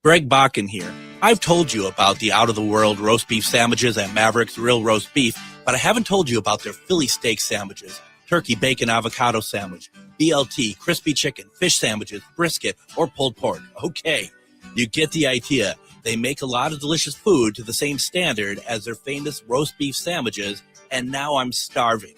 Greg Bakun here. I've told you about the out-of-the-world roast beef sandwiches at Maverick's Real Roast Beef, but I haven't told you about their Philly steak sandwiches, turkey, bacon, avocado sandwich, BLT, crispy chicken, fish sandwiches, brisket, or pulled pork. Okay, you get the idea. They make a lot of delicious food to the same standard as their famous roast beef sandwiches, and now I'm starving.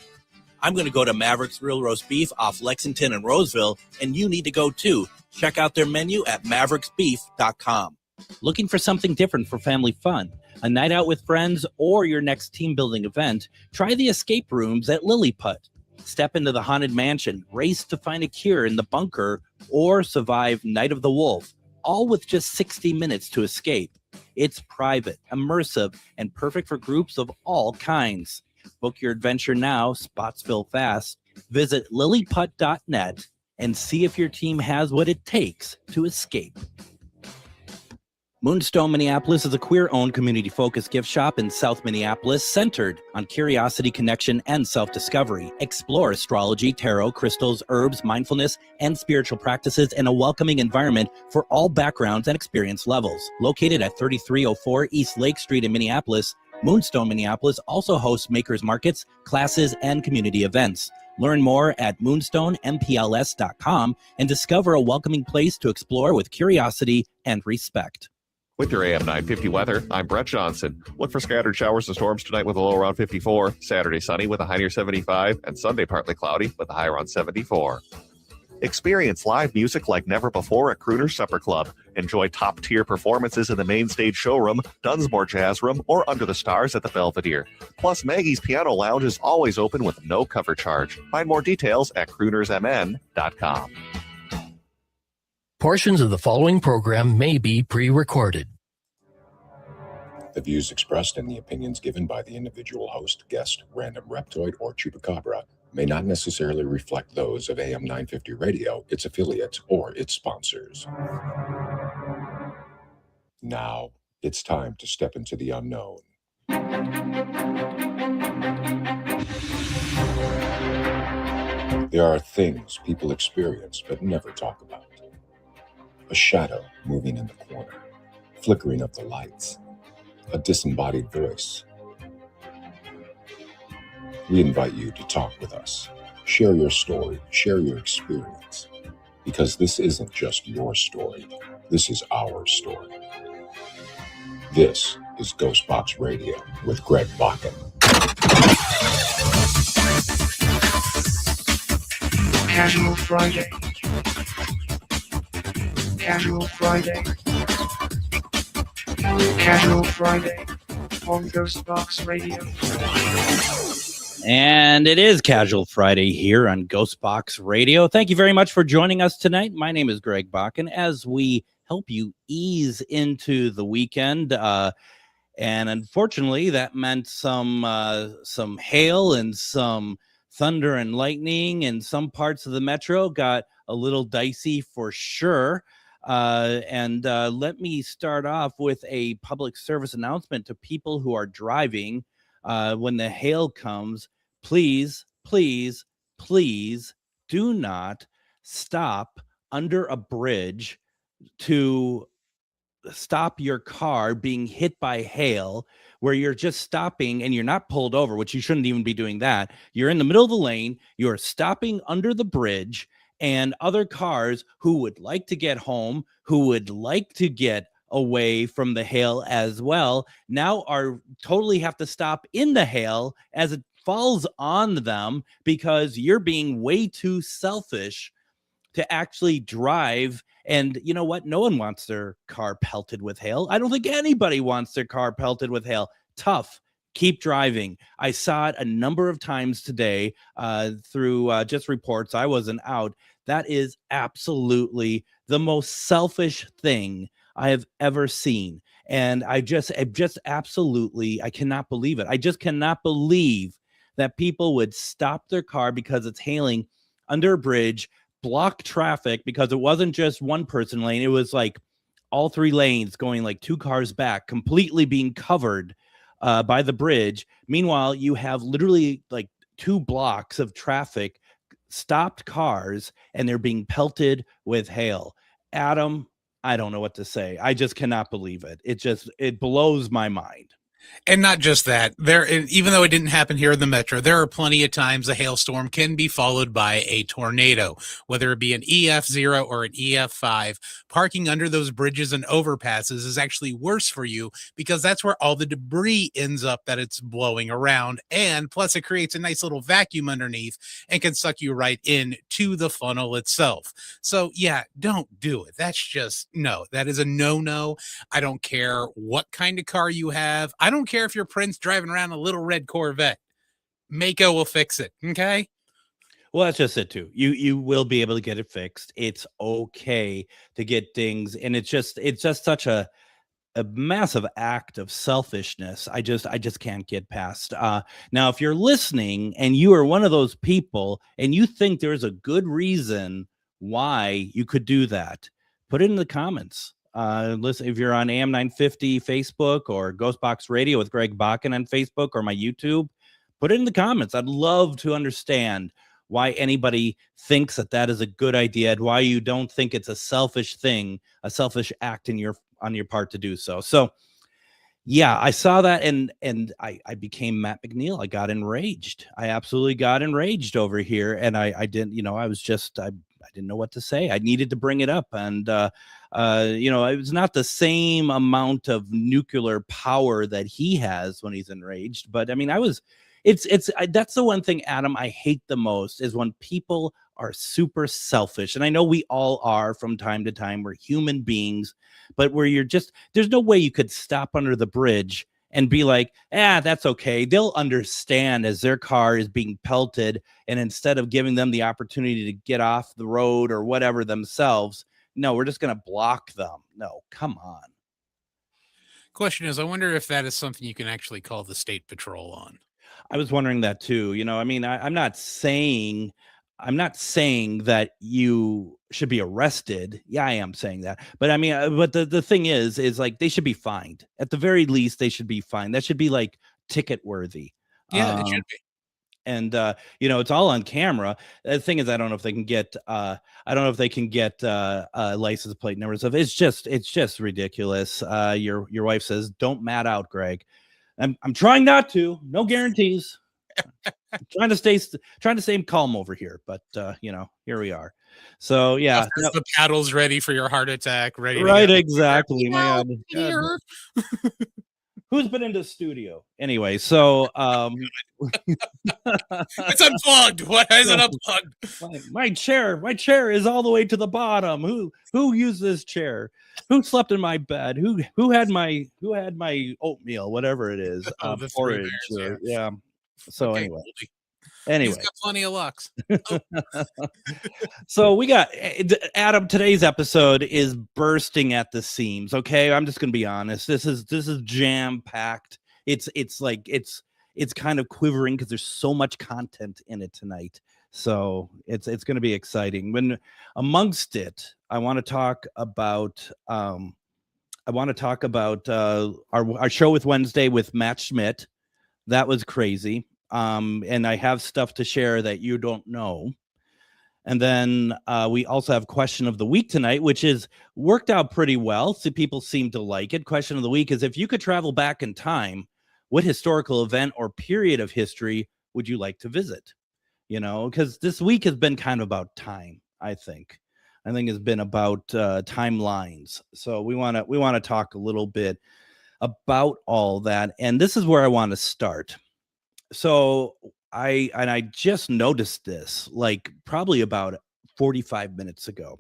I'm going to go to Maverick's Real Roast Beef off Lexington and Roseville, and you need to go too. Check out their menu at mavericksbeef.com. Looking for something different for family fun, a night out with friends, or your next team-building event? Try the escape rooms at Lilliput. Step into the Haunted Mansion, race to find a cure in the bunker, or survive Night of the Wolf, all with just 60 minutes to escape. It's private, immersive, and perfect for groups of all kinds. Book your adventure now, spots fill fast. Visit lilliput.net and see if your team has what it takes to escape. Moonstone Minneapolis is a queer-owned, community-focused gift shop in South Minneapolis centered on curiosity, connection, and self-discovery. Explore astrology, tarot, crystals, herbs, mindfulness, and spiritual practices in a welcoming environment for all backgrounds and experience levels. Located at 3304 East Lake Street in Minneapolis, Moonstone Minneapolis also hosts makers markets, classes, and community events. Learn more at moonstonempls.com and discover a welcoming place to explore with curiosity and respect. With your AM 950 weather, I'm Brett Johnson. Look for scattered showers and storms tonight with a low around 54. Saturday sunny with a high near 75. And Sunday partly cloudy with a high around 74. Experience live music like never before at Crooner's Supper Club. Enjoy top-tier performances in the main stage showroom, Dunsmore Jazz Room, or Under the Stars at the Belvedere. Plus, Maggie's Piano Lounge is always open with no cover charge. Find more details at croonersmn.com. Portions of the following program may be pre-recorded. The views expressed and the opinions given by the individual host, guest, random reptoid, or chupacabra may not necessarily reflect those of AM 950 Radio, its affiliates, or its sponsors. Now, it's time to step into the unknown. There are things people experience but never talk about. A shadow moving in the corner, flickering of the lights, a disembodied voice. We invite you to talk with us. Share your story, share your experience, because this isn't just your story. This is our story. This is GhostBox Radio with Greg Bakun. Casual Friday. Casual Friday. Casual Friday on GhostBox Radio. And it is Casual Friday here on GhostBox Radio. Thank you very much for joining us tonight. My name is Greg Bakun as we help you ease into the weekend. And unfortunately, that meant some hail and some thunder and lightning, and some parts of the metro got a little dicey for sure. And let me start off with a public service announcement to people who are driving when the hail comes. Please, please, please do not stop under a bridge to stop your car being hit by hail, where you're just stopping and you're not pulled over, which you shouldn't even be doing that. You're in the middle of the lane, you're stopping under the bridge, and other cars who would like to get home, who would like to get away from the hail as well, now are totally have to stop in the hail as it falls on them because you're being way too selfish to actually drive. And you know what? No one wants their car pelted with hail. I don't think anybody wants their car pelted with hail. Tough. Keep driving. I saw it a number of times today through just reports. I wasn't out. That is absolutely the most selfish thing I have ever seen. And I just absolutely, I cannot believe it. I just cannot believe that people would stop their car because it's hailing under a bridge, block traffic, because it wasn't just one person lane. It was like all three lanes going like two cars back, completely being covered by the bridge. Meanwhile, you have literally like 2 blocks of traffic, stopped cars, and they're being pelted with hail. Adam, I don't know what to say. I just cannot believe it. It blows my mind. And not just that, even though it didn't happen here in the metro, there are plenty of times a hailstorm can be followed by a tornado, whether it be an EF0 or an EF5. Parking under those bridges and overpasses is actually worse for you because that's where all the debris ends up that it's blowing around. And plus, it creates a nice little vacuum underneath and can suck you right into the funnel itself. So, yeah, don't do it. That's just no, that is a no. I don't care what kind of car you have. I don't care if your Prince driving around a little red Corvette. Mako will fix it. Okay. Well, that's just it too. You will be able to get it fixed. It's okay to get things, and it's just such a massive act of selfishness. I just can't get past. Now, if you're listening and you are one of those people and you think there's a good reason why you could do that, put it in the comments. Listen, if you're on AM 950 Facebook or GhostBox Radio with Greg Bakun on Facebook or my YouTube, put it in the comments. I'd love to understand why anybody thinks that is a good idea and why you don't think it's a selfish thing, a selfish act on your part to do so. So yeah, I saw that and I became Matt McNeil. I got enraged. I absolutely got enraged over here. And I didn't, I didn't know what to say. I needed to bring it up. And, it was not the same amount of nuclear power that he has when he's enraged. But I mean, that's the one thing, Adam, I hate the most is when people are super selfish. And I know we all are from time to time. We're human beings, but where there's no way you could stop under the bridge and be like, that's okay. They'll understand as their car is being pelted. And instead of giving them the opportunity to get off the road or whatever themselves, no, we're just going to block them. No, come on. Question is, I wonder if that is something you can actually call the state patrol on. I was wondering that too. I mean, I'm not saying that you should be arrested. Yeah, I am saying that. But I mean, but the thing is like they should be fined. At the very least, they should be fined. That should be like ticket worthy. Yeah, it should be. And it's all on camera. The thing is, I don't know if they can get license plate numbers. It's just ridiculous. Your wife says, "Don't mat out, Greg." I'm trying not to. No guarantees. I'm trying to stay calm over here, but here we are. So yeah, the paddle's ready for your heart attack. Ready, right? Exactly. My God. Who's been in the studio anyway? So it's unplugged. Why is it unplugged? My chair is all the way to the bottom. Who used this chair? Who slept in my bed? Who had my oatmeal, whatever it is, porridge. Yeah. So okay, anyway, he's got plenty of locks. Oh. So we got Adam. Today's episode is bursting at the seams. Okay, I'm just gonna be honest. This is jam packed. It's kind of quivering because there's so much content in it tonight. So it's gonna be exciting. When amongst it, I want to talk about our show with Wednesday with Matt Schmidt. That was crazy. And I have stuff to share that you don't know. And then we also have question of the week tonight, which is worked out pretty well. So people seem to like it. Question of the week is, if you could travel back in time, what historical event or period of history would you like to visit? Because this week has been kind of about time, I think it's been about timelines. So we want to talk a little bit about all that. And this is where I want to start. So I just noticed this like probably about 45 minutes ago.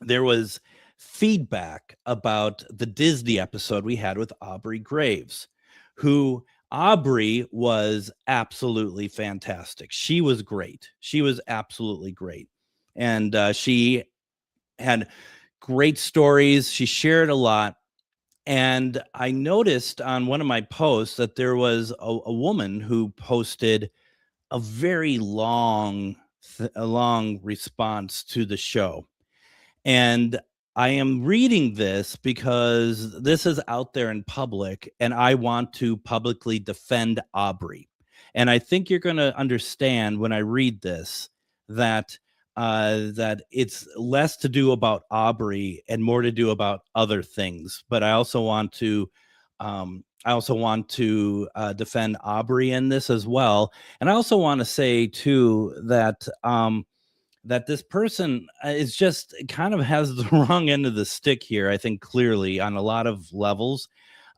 There was feedback about the Disney episode we had with Aubrey Graves, who Aubrey was absolutely fantastic. She was great. She was absolutely great. And she had great stories. She shared a lot. And I noticed on one of my posts that there was a woman who posted a very long response to the show. And I am reading this because this is out there in public, and I want to publicly defend Aubrey. And I think you're going to understand when I read this that that it's less to do about Aubrey and more to do about other things. But I also want to defend Aubrey in this as well. And I also want to say too that that this person is just kind of has the wrong end of the stick here, I think, clearly on a lot of levels.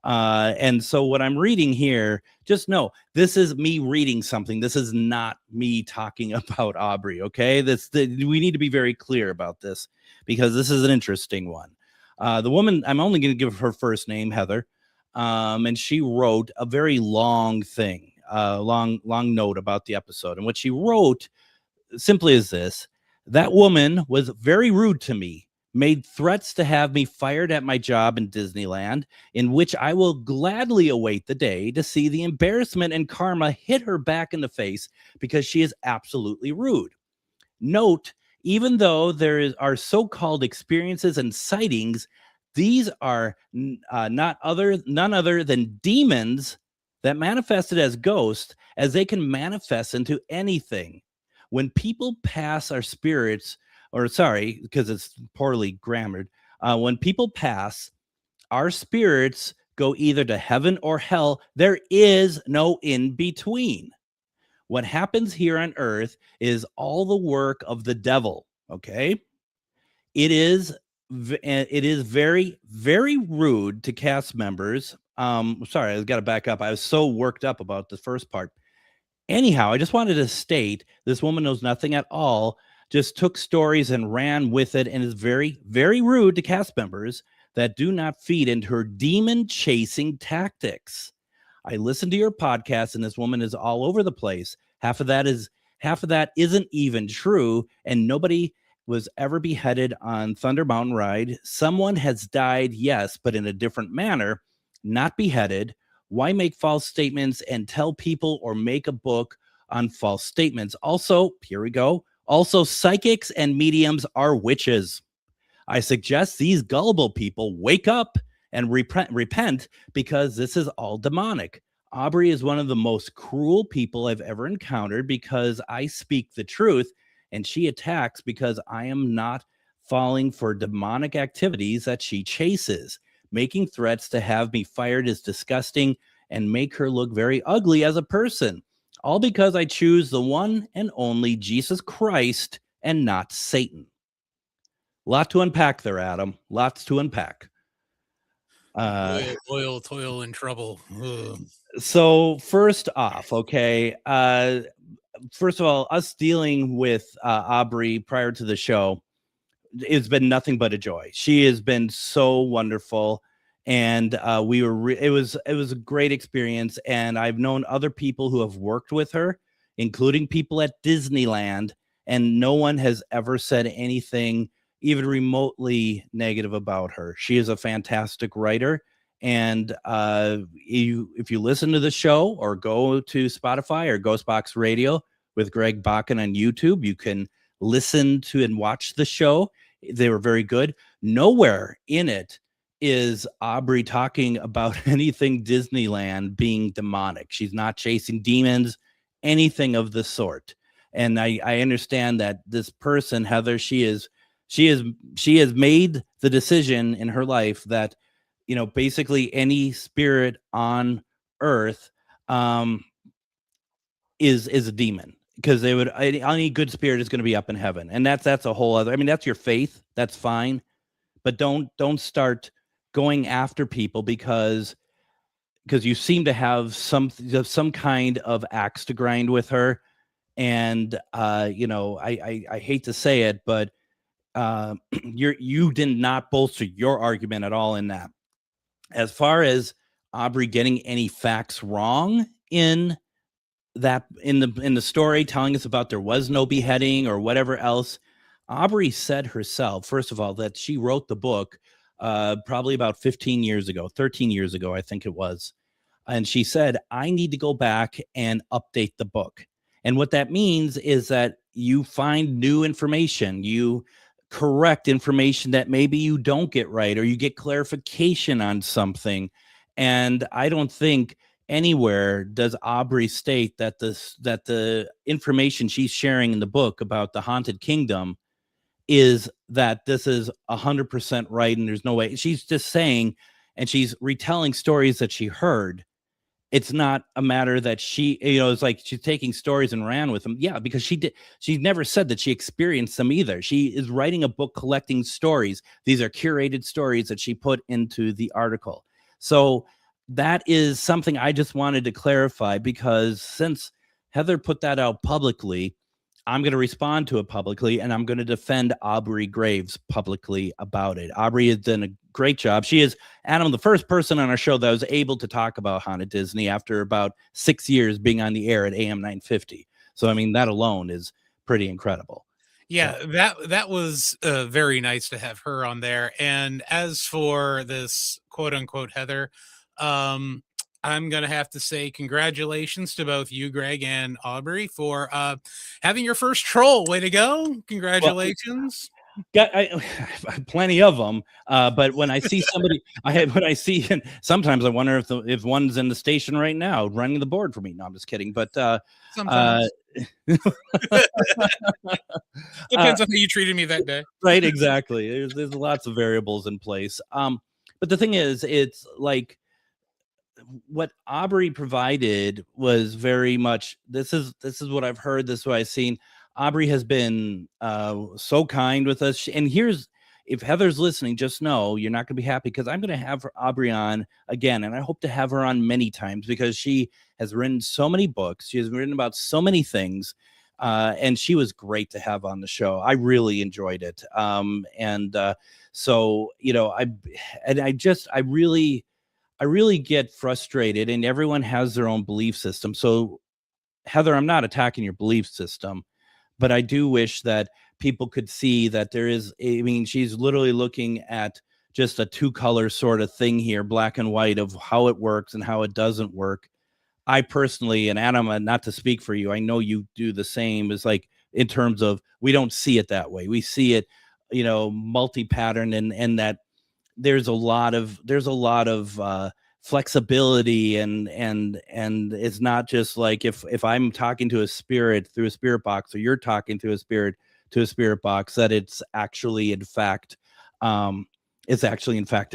And so what I'm reading here, just know this is me reading something. This is not me talking about Aubrey. Okay. We need to be very clear about this because this is an interesting one. The woman, I'm only going to give her first name, Heather. And she wrote a very long thing, long note about the episode. And what she wrote simply is this: that woman was very rude to me, made threats to have me fired at my job in Disneyland, in which I will gladly await the day to see the embarrassment and karma hit her back in the face because she is absolutely rude. Note, even though are so-called experiences and sightings, these are none other than demons that manifested as ghosts, as they can manifest into anything. When people pass our spirits, or sorry, because it's poorly grammared, when people pass, our spirits go either to heaven or hell. There is no in between. What happens here on earth is all the work of the devil. Okay. It is very, very rude to cast members. Sorry, I got to back up. I was so worked up about the first part. Anyhow, I just wanted to state this woman knows nothing at all, just took stories and ran with it, and is very, very rude to cast members that do not feed into her demon chasing tactics. I listened to your podcast, and this woman is all over the place. Half of that isn't even true, and nobody was ever beheaded on Thunder Mountain Ride. Someone has died, yes, but in a different manner, not beheaded. Why make false statements and tell people or make a book on false statements? Also, here we go. Also, psychics and mediums are witches. I suggest these gullible people wake up and repent because this is all demonic. Aubrey is one of the most cruel people I've ever encountered because I speak the truth, and she attacks because I am not falling for demonic activities that she chases. Making threats to have me fired is disgusting and make her look very ugly as a person, all because I choose the one and only Jesus Christ and not Satan. Lot to unpack there, Adam. Lots to unpack. Toil, and trouble. Ugh. So first off, okay, first of all, us dealing with Aubrey prior to the show, it's been nothing but a joy. She has been so wonderful, and it was a great experience. And I've known other people who have worked with her, including people at Disneyland, and no one has ever said anything even remotely negative about her. She is a fantastic writer. And if you listen to the show or go to Spotify or GhostBox Radio with Greg Bakun on YouTube, you can listen to and watch the show. They were very good. Nowhere in it is Aubrey talking about anything Disneyland being demonic. She's not chasing demons, anything of the sort. And I understand that this person, Heather, she has made the decision in her life that, you know, basically any spirit on earth is a demon, because any good spirit is going to be up in heaven. And that's a whole other, I mean, that's your faith. That's fine. But don't start going after people because you seem to have some kind of axe to grind with her. And you know, I hate to say it, but you did not bolster your argument at all in that. As far as Aubrey getting any facts wrong in the story, telling us about there was no beheading or whatever else, Aubrey said herself, first of all, that she wrote the book probably about 13 years ago, I think it was. And she said, I need to go back and update the book. And what that means is that you find new information, you correct information that maybe you don't get right, or you get clarification on something. And I don't think anywhere does Aubrey state that the information she's sharing in the book about the haunted kingdom is that this is 100% right and there's no way. She's just saying, and she's retelling stories that she heard. It's not a matter that she, it's like she's taking stories and ran with them. Yeah, because she never said that she experienced them either. She is writing a book collecting stories. These are curated stories that she put into the article. So that is something I just wanted to clarify, because since Heather put that out publicly, I'm going to respond to it publicly, and I'm going to defend Aubrey Graves publicly about it. Aubrey has done a great job. She is, Adam, the first person on our show that was able to talk about Haunted Disney after about 6 years being on the air at AM 950. So, I mean, that alone is pretty incredible. Yeah, that was very nice to have her on there. And as for this quote unquote Heather, I'm gonna have to say congratulations to both you, Greg, and Aubrey for having your first troll. Way to go! Congratulations. Got plenty of them, but when I see somebody, and sometimes I wonder if one's in the station right now running the board for me. No, I'm just kidding. But Sometimes depends on how you treated me that day. Right, exactly. There's lots of variables in place. But the thing is, it's like what Aubrey provided was very much, this is what I've heard, this is what I've seen. Aubrey has been so kind with us. And if Heather's listening, just know you're not going to be happy, because I'm going to have Aubrey on again. And I hope to have her on many times, because she has written so many books. She has written about so many things. And she was great to have on the show. I really enjoyed it. So, I really get frustrated, and everyone has their own belief system. So, Heather, I'm not attacking your belief system, but I do wish that people could see that there is, she's literally looking at just a two-color sort of thing here, black and white, of how it works and how it doesn't work. I personally, and Adam, not to speak for you, I know you do the same, is like, in terms of, we don't see it that way. We see it, multi-pattern, and that there's a lot of flexibility, and it's not just like, if I'm talking to a spirit through a spirit box, or you're talking to a spirit box, that it's actually in fact a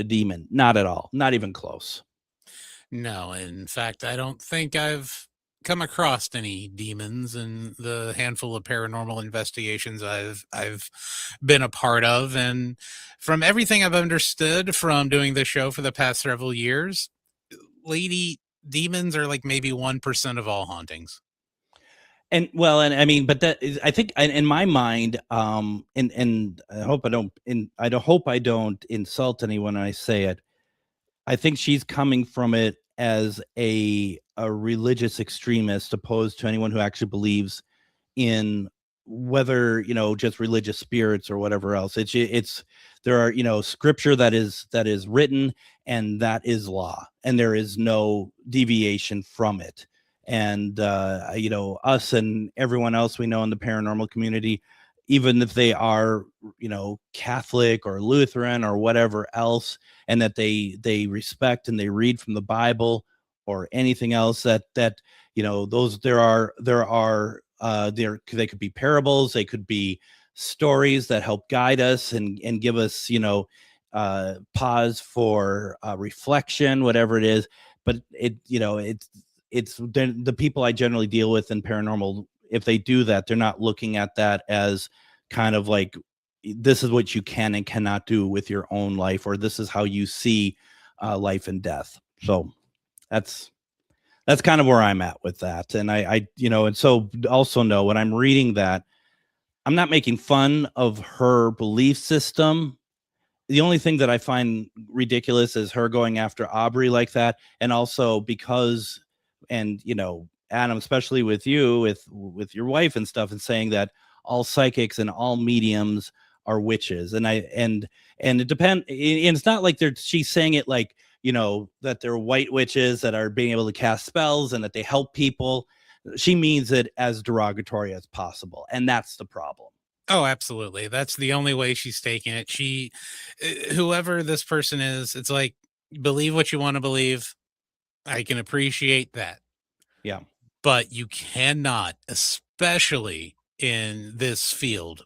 demon. Not at all, not even close. No, in fact, I don't think I've come across any demons in the handful of paranormal investigations I've been a part of. And from everything I've understood from doing this show for the past several years, lady demons are like maybe 1% of all hauntings. And but that is, I think, in my mind, and I hope I don't insult anyone when I say it. I think she's coming from it as a religious extremist, opposed to anyone who actually believes in, whether, just religious spirits or whatever else. There are, scripture that is written, and that is law, and there is no deviation from it. And us and everyone else we know in the paranormal community, even if they are, Catholic or Lutheran or whatever else, and that they respect and they read from the Bible or anything else, that those they could be parables, they could be stories that help guide us and give us, pause for reflection, whatever it is. But it's the people I generally deal with in paranormal, if they do that, they're not looking at that as kind of like, this is what you can and cannot do with your own life, or this is how you see life and death. So that's kind of where I'm at with that. And and so also know, when I'm reading that, I'm not making fun of her belief system. The only thing that I find ridiculous is her going after Aubrey like that. And also because, and Adam, especially with you, with your wife and stuff, and saying that all psychics and all mediums are witches. And it depends. It's not like she's saying it like, that they're white witches that are being able to cast spells and that they help people. She means it as derogatory as possible. And that's the problem. Oh, absolutely. That's the only way she's taking it. Whoever this person is, it's like, believe what you want to believe. I can appreciate that. Yeah. But you cannot, especially in this field,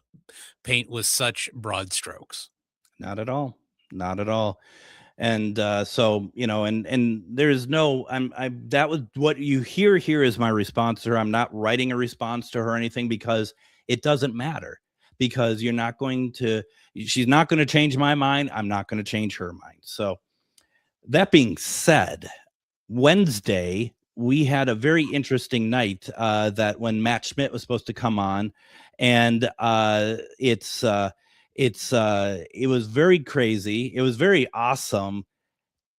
paint with such broad strokes. Not at all. Not at all. And so, and there's no, that was what you hear here is my response to her. I'm not writing a response to her or anything, because it doesn't matter, because she's not going to change my mind. I'm not going to change her mind. So that being said, Wednesday, we had a very interesting night that when Matt Schmidt was supposed to come on, and it was very crazy. It was very awesome.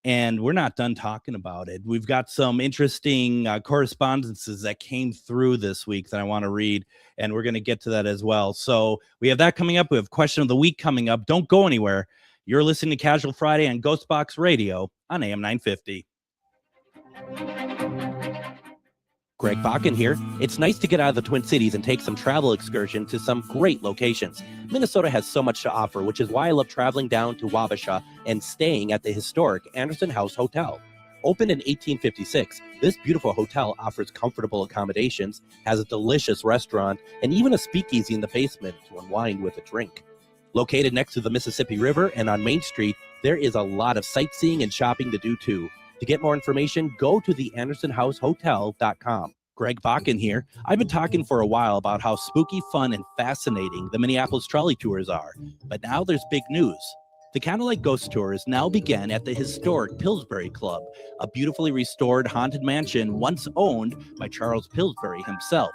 And we're not done talking about it. We've got some interesting correspondences that came through this week that I want to read, and we're going to get to that as well. So we have that coming up. We have question of the week coming up. Don't go anywhere. You're listening to Casual Friday on GhostBox Radio on AM 950. Greg Bakun here. It's nice to get out of the Twin Cities and take some travel excursion to some great locations. Minnesota has so much to offer, which is why I love traveling down to Wabasha and staying at the historic Anderson House Hotel. Opened in 1856, this beautiful hotel offers comfortable accommodations, has a delicious restaurant, and even a speakeasy in the basement to unwind with a drink. Located next to the Mississippi River and on Main Street, there is a lot of sightseeing and shopping to do too. To get more information, go to the AndersonHouseHotel.com. Greg Bakun here. I've been talking for a while about how spooky, fun, and fascinating the Minneapolis trolley tours are. But now there's big news. The Candlelight Ghost Tours now begin at the historic Pillsbury Club, a beautifully restored haunted mansion once owned by Charles Pillsbury himself.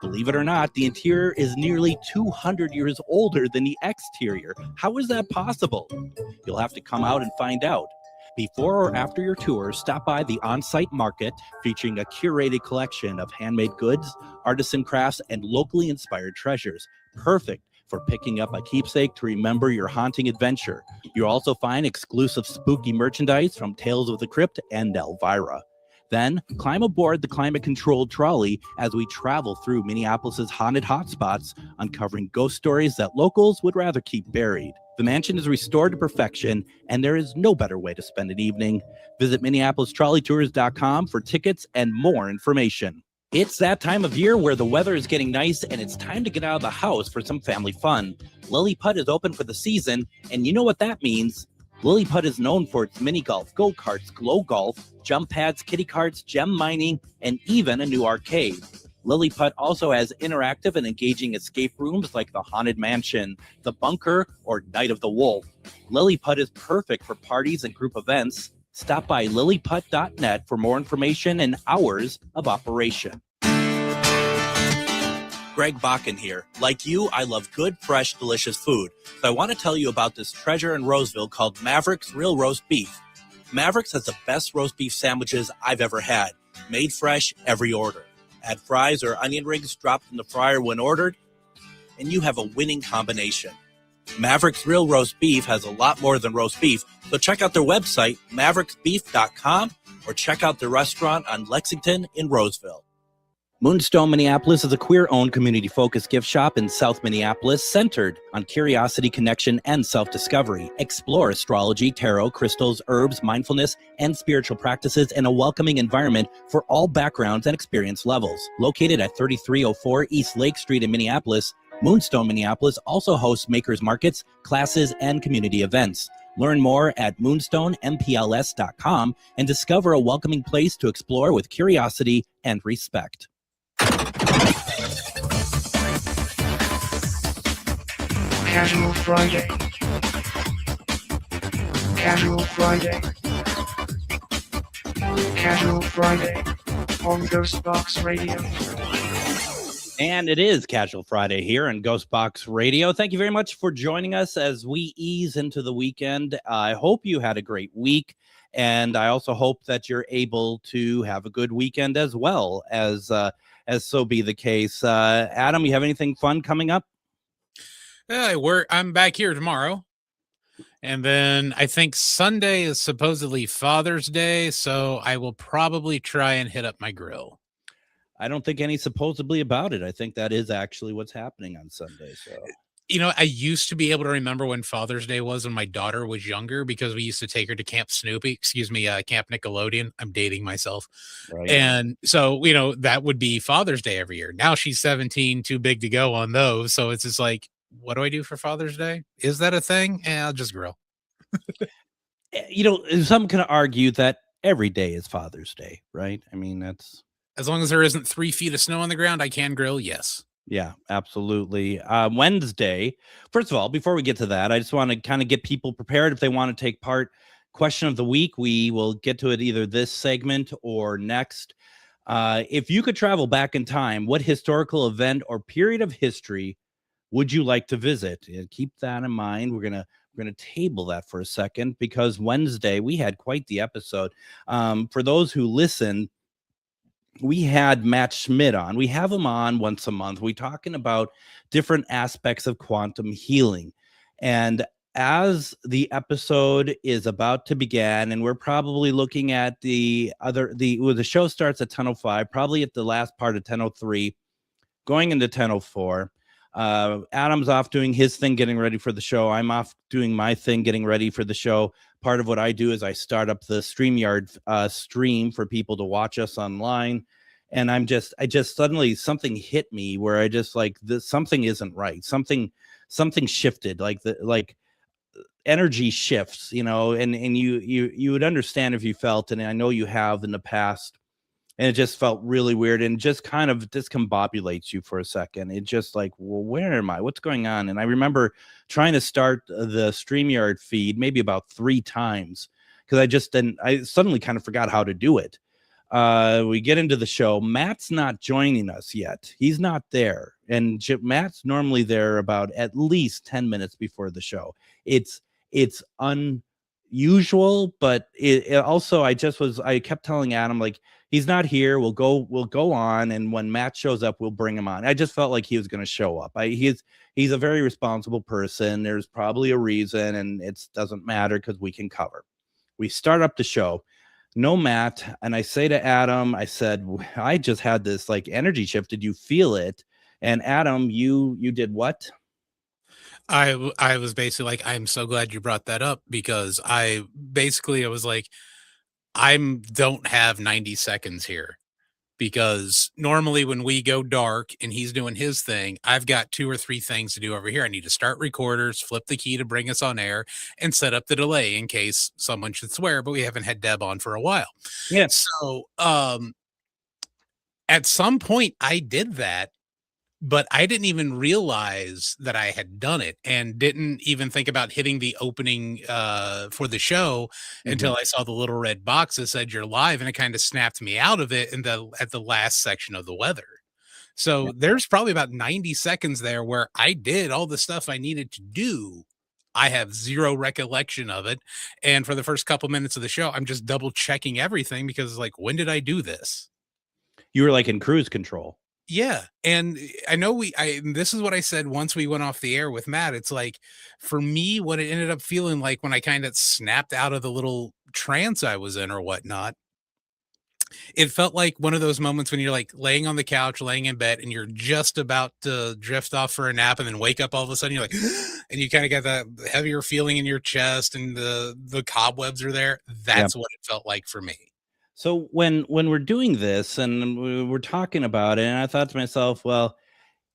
Believe it or not, the interior is nearly 200 years older than the exterior. How is that possible? You'll have to come out and find out. Before or after your tour, stop by the on-site market featuring a curated collection of handmade goods, artisan crafts, and locally inspired treasures. Perfect for picking up a keepsake to remember your haunting adventure. You'll also find exclusive spooky merchandise from Tales of the Crypt and Elvira. Then climb aboard the climate-controlled trolley as we travel through Minneapolis's haunted hotspots, uncovering ghost stories that locals would rather keep buried. The mansion is restored to perfection, and there is no better way to spend an evening. Visit MinneapolisTrolleyTours.com for tickets and more information. It's that time of year where the weather is getting nice, and it's time to get out of the house for some family fun. Lily Putt is open for the season, and you know what that means. Lily Putt is known for its mini golf, go-karts, glow golf, jump pads, kiddie carts, gem mining, and even a new arcade. Lily Putt also has interactive and engaging escape rooms like the Haunted Mansion, the Bunker, or Night of the Wolf. Lily Putt is perfect for parties and group events. Stop by lilyputt.net for more information and hours of operation. Greg Bakun here. Like you, I love good, fresh, delicious food. So I want to tell you about this treasure in Roseville called Maverick's Real Roast Beef. Maverick's has the best roast beef sandwiches I've ever had. Made fresh, every order. Add fries or onion rings dropped in the fryer when ordered, and you have a winning combination. Maverick's Real Roast Beef has a lot more than roast beef, so check out their website, mavericksbeef.com, or check out their restaurant on Lexington in Roseville. Moonstone Minneapolis is a queer-owned, community-focused gift shop in South Minneapolis centered on curiosity, connection, and self-discovery. Explore astrology, tarot, crystals, herbs, mindfulness, and spiritual practices in a welcoming environment for all backgrounds and experience levels. Located at 3304 East Lake Street in Minneapolis, Moonstone Minneapolis also hosts makers markets, classes, and community events. Learn more at moonstoneMPLS.com and discover a welcoming place to explore with curiosity and respect. Casual Friday. Casual Friday. Casual Friday on GhostBox Radio. And it is Casual Friday here on GhostBox Radio. Thank you very much for joining us as we ease into the weekend. I hope you had a great week, and I also hope that you're able to have a good weekend as well, as so be the case. Adam, you have anything fun coming up? I'm back here tomorrow. And then I think Sunday is supposedly Father's Day, so I will probably try and hit up my grill. I don't think any supposedly about it. I think that is actually what's happening on Sunday. So I used to be able to remember when Father's Day was when my daughter was younger because we used to take her to Camp Snoopy, excuse me, Camp Nickelodeon. I'm dating myself. Right. And so, that would be Father's Day every year. Now she's 17, too big to go on those. So it's just like, what do I do for Father's Day? Is that a thing? I'll just grill. Some can argue that every day is Father's Day, right? I mean, that's As long as there isn't 3 feet of snow on the ground, I can grill. Yes. yeah, absolutely. Wednesday, first of all, before we get to that, I just want to kind of get people prepared if they want to take part. Question of the week, we will get to it either this segment or next. If you could travel back in time, what historical event or period of history would you like to visit? Keep that in mind. We're gonna table that for a second because Wednesday we had quite the episode. For those who listen, we had Matt Schmidt on. We have him on once a month. We're talking about different aspects of quantum healing. And as the episode is about to begin, and we're probably looking at the show starts at 10:05, probably at the last part of 10:03, going into 10:04. Adam's off doing his thing, getting ready for the show. I'm off doing my thing, getting ready for the show. Part of what I do is I start up the StreamYard stream for people to watch us online. And I just suddenly something hit me where I just like this, something isn't right. Something shifted, like energy shifts, and you would understand if you felt, and I know you have in the past, and it just felt really weird and just kind of discombobulates you for a second. It just like, well, where am I? What's going on? And I remember trying to start the StreamYard feed maybe about 3 times because I suddenly kind of forgot how to do it. We get into the show. Matt's not joining us yet. He's not there. And Matt's normally there about at least 10 minutes before the show. It's unusual, but it also, I kept telling Adam, like, he's not here. We'll go on. And when Matt shows up, we'll bring him on. I just felt like he was going to show up. He's a very responsible person. There's probably a reason, and it doesn't matter because we can cover. We start up the show. No Matt. And I say to Adam, I said, I just had this like energy shift. Did you feel it? And Adam, you did what? I was basically like, I'm so glad you brought that up because I was like, don't have 90 seconds here because normally when we go dark and he's doing his thing, I've got 2 or 3 things to do over here. I need to start recorders, flip the key to bring us on air, and set up the delay in case someone should swear, but we haven't had Deb on for a while. Yeah. So, at some point I did that, but I didn't even realize that I had done it and didn't even think about hitting the opening for the show until I saw the little red box that said you're live, and it kind of snapped me out of it at the last section of the weather. So there's probably about 90 seconds there where I did all the stuff I needed to do. I have zero recollection of it. And for the first couple minutes of the show, I'm just double checking everything because like, when did I do this? You were like in cruise control. Yeah. And I know this is what I said once we went off the air with Matt. It's like, for me, what it ended up feeling like when I kind of snapped out of the little trance I was in or whatnot, it felt like one of those moments when you're like laying on the couch, laying in bed, and you're just about to drift off for a nap and then wake up all of a sudden. You're like, and you kind of get that heavier feeling in your chest and the cobwebs are there. That's what it felt like for me. So when we're doing this and we're talking about it, and I thought to myself, well,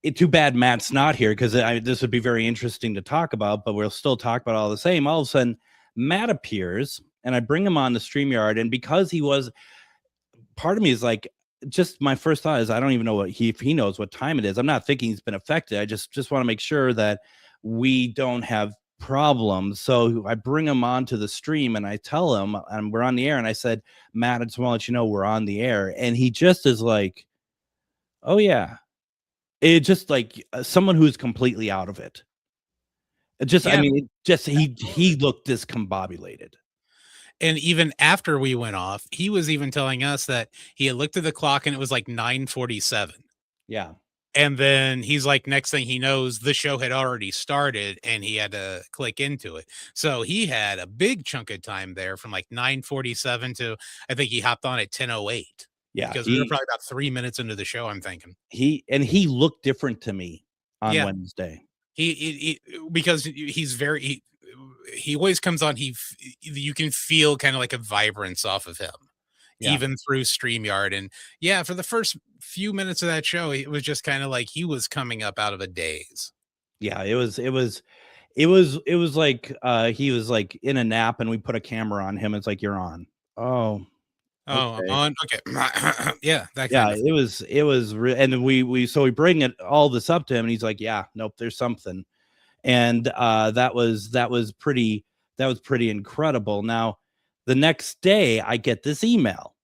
it's too bad Matt's not here because this would be very interesting to talk about, but we'll still talk about all the same. All of a sudden, Matt appears, and I bring him on the StreamYard, and because he was, part of me is like, just my first thought is I don't even know if he knows what time it is. I'm not thinking he's been affected. I just want to make sure that we don't have problems. So I bring him onto the stream and I tell him, and we're on the air, and I said, Matt, I just want to let you know we're on the air. And he just is like, oh yeah. It just like someone who's completely out of it. I mean, he looked discombobulated. And even after we went off, he was even telling us that he had looked at the clock and it was like 9:47. Yeah. And then he's like, next thing he knows, the show had already started and he had to click into it. So he had a big chunk of time there from like 9:47 to I think he hopped on at 10:08. Yeah. Because we were probably about 3 minutes into the show, I'm thinking. He looked different to me on Wednesday. Because he's he always comes on. You can feel kind of like a vibrance off of him, Yeah. even through StreamYard. And yeah, for the first few minutes of that show, it was just kind of like he was coming up out of a daze. Yeah, it was like he was like in a nap and we put a camera on him. It's like, you're on. Oh, Oh, I'm okay. on. Okay. Yeah, that Yeah, kind of thing. and then we bring it all this up to him and he's like, yeah, nope, there's something. And that was pretty incredible. Now, the next day I get this email.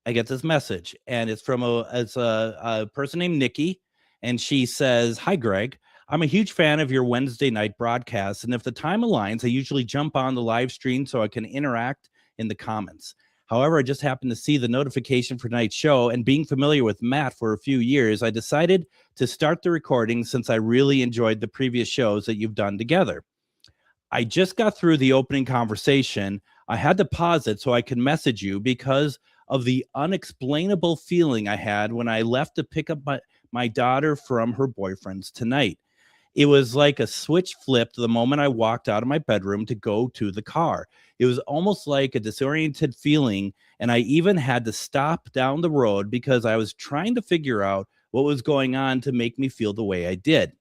I get this message, and it's from a person named Nikki, and she says, "Hi, Greg. I'm a huge fan of your Wednesday night broadcast, and if the time aligns, I usually jump on the live stream so I can interact in the comments. However, I just happened to see the notification for tonight's show, and being familiar with Matt for a few years, I decided to start the recording since I really enjoyed the previous shows that you've done together. I just got through the opening conversation. I had to pause it so I could message you because of the unexplainable feeling I had when I left to pick up my daughter from her boyfriend's tonight. It was like a switch flipped the moment I walked out of my bedroom to go to the car. It was almost like a disoriented feeling, and I even had to stop down the road because I was trying to figure out what was going on to make me feel the way I did.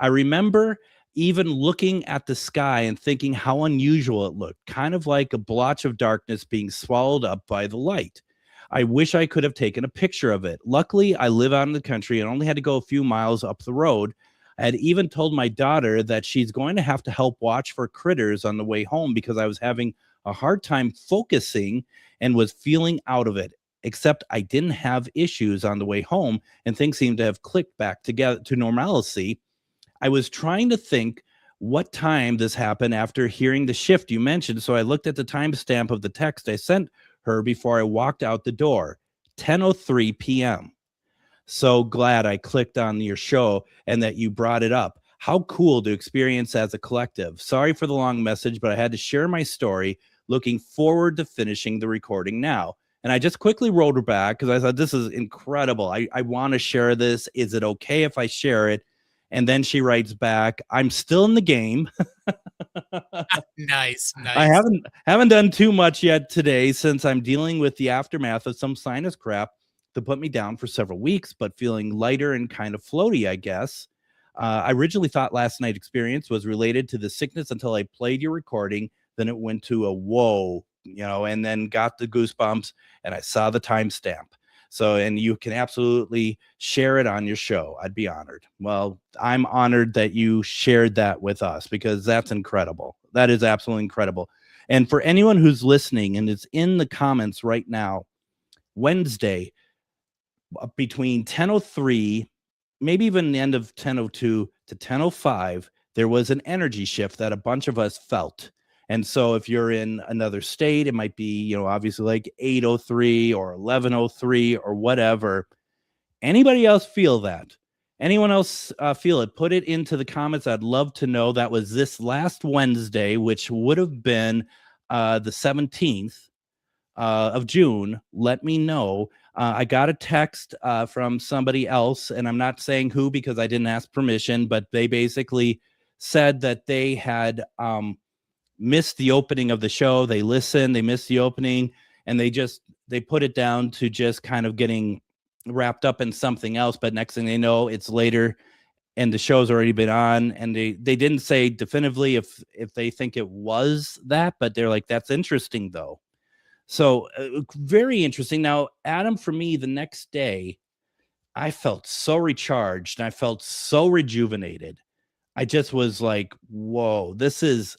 I remember even looking at the sky and thinking how unusual it looked, kind of like a blotch of darkness being swallowed up by the light. I wish I could have taken a picture of it. Luckily, I live out in the country and only had to go a few miles up the road. I had even told my daughter that she's going to have to help watch for critters on the way home because I was having a hard time focusing and was feeling out of it. Except I didn't have issues on the way home and things seemed to have clicked back together to normalcy. I was trying to think what time this happened after hearing the shift you mentioned. So I looked at the timestamp of the text I sent her before I walked out the door, 10:03 p.m. So glad I clicked on your show and that you brought it up. How cool to experience as a collective. Sorry for the long message, but I had to share my story. Looking forward to finishing the recording now. And I just quickly wrote her back because I thought this is incredible. I want to share this. Is it okay if I share it? And then she writes back, I'm still in the game. Nice. I haven't done too much yet today since I'm dealing with the aftermath of some sinus crap that put me down for several weeks, but feeling lighter and kind of floaty, I guess. I originally thought last night's experience was related to the sickness until I played your recording. Then it went to a whoa, and then got the goosebumps and I saw the timestamp. So, and you can absolutely share it on your show. I'd be honored. Well, I'm honored that you shared that with us because that's incredible. That is absolutely incredible. And for anyone who's listening and is in the comments right now, Wednesday, between 10:03, maybe even the end of 10:02 to 10:05, there was an energy shift that a bunch of us felt. And so if you're in another state, it might be, obviously like 8:03 or 11:03 or whatever. Anybody else feel that? Anyone else feel it? Put it into the comments. I'd love to know. That was this last Wednesday, which would have been the 17th of June. Let me know. I got a text from somebody else, and I'm not saying who because I didn't ask permission, but they basically said that they had missed the opening of the show. They listened, they missed the opening, and they put it down to just kind of getting wrapped up in something else. But next thing they know, it's later and the show's already been on, and they didn't say definitively if they think it was that, but they're like, that's interesting though. So very interesting. Now, Adam, for me, the next day, I felt so recharged and I felt so rejuvenated. I just was like, whoa, this is